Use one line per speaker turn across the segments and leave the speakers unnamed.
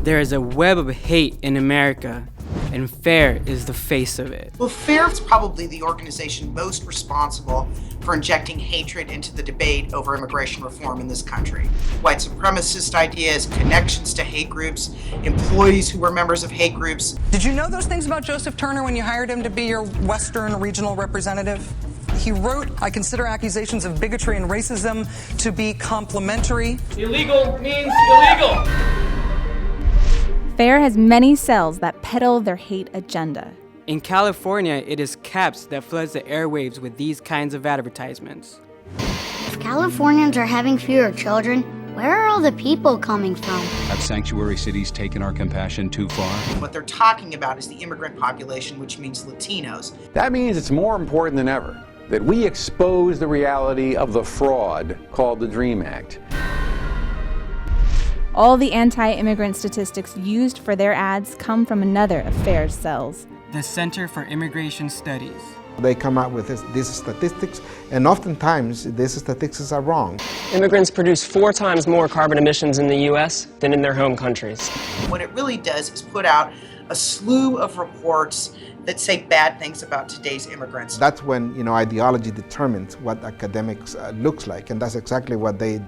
There is a web of hate in America, and FAIR is the face of it.
Well, FAIR is probably the organization most responsible for injecting hatred into the debate over immigration reform in this country. White supremacist ideas, connections to hate groups, employees who were members of hate groups.
Did you know those things about Joseph Turner when you hired him to be your Western regional representative? He wrote, "I consider accusations of bigotry and racism to be complimentary."
Illegal means illegal.
FAIR has many cells that peddle their hate agenda.
In California, it is CAPS that floods the airwaves with these kinds of advertisements.
If Californians are having fewer children, where are all the people coming from?
Have sanctuary cities taken our compassion too far?
What they're talking about is the immigrant population, which means Latinos.
That means it's more important than ever that we expose the reality of the fraud called the DREAM Act.
All the anti-immigrant statistics used for their ads come from another of FAIR's cells,
The Center for Immigration Studies.
They come out with these statistics, and oftentimes these statistics are wrong.
Immigrants produce 4 times more carbon emissions in the U.S. than in their home countries.
What it really does is put out a slew of reports that say bad things about today's immigrants.
That's when ideology determines what academics looks like, and that's exactly what they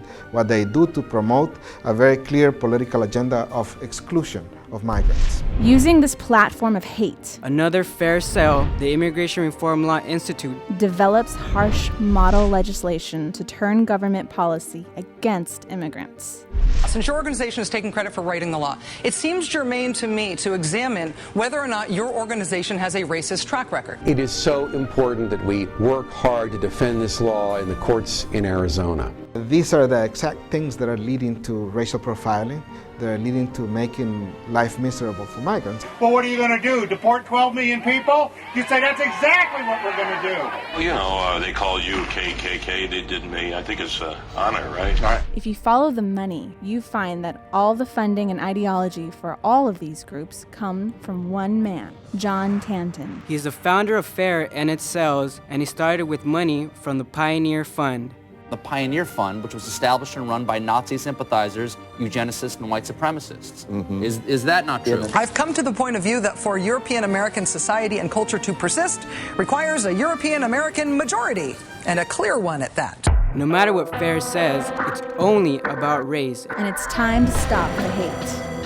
do to promote a very clear political agenda of exclusion of migrants.
Using this platform of hate,
Another FAIR cell, the Immigration Reform Law Institute,
develops harsh model legislation to turn government policy against immigrants.
Since your organization is taking credit for writing the law, it seems germane to me to examine whether or not your organization has a racist track record.
It is so important that we work hard to defend this law in the courts in Arizona.
These are the exact things that are leading to racial profiling. They're leading to making life miserable for migrants.
Well, what are you going to do? Deport 12 million people? You say that's exactly what we're going to do.
Well, you know, they call you KKK. They did me. I think it's honor, right? All right.
If you follow the money, you find that all the funding and ideology for all of these groups come from one man, John Tanton.
He's the founder of FAIR and its cells, and he started with money from the Pioneer Fund.
The Pioneer Fund, which was established and run by Nazi sympathizers, eugenicists, and white supremacists. Is that not true?
I've come to the point of view that for European American society and culture to persist requires a European American majority, and a clear one at that.
No matter what FAIR says, it's only about race.
And it's time to stop the hate.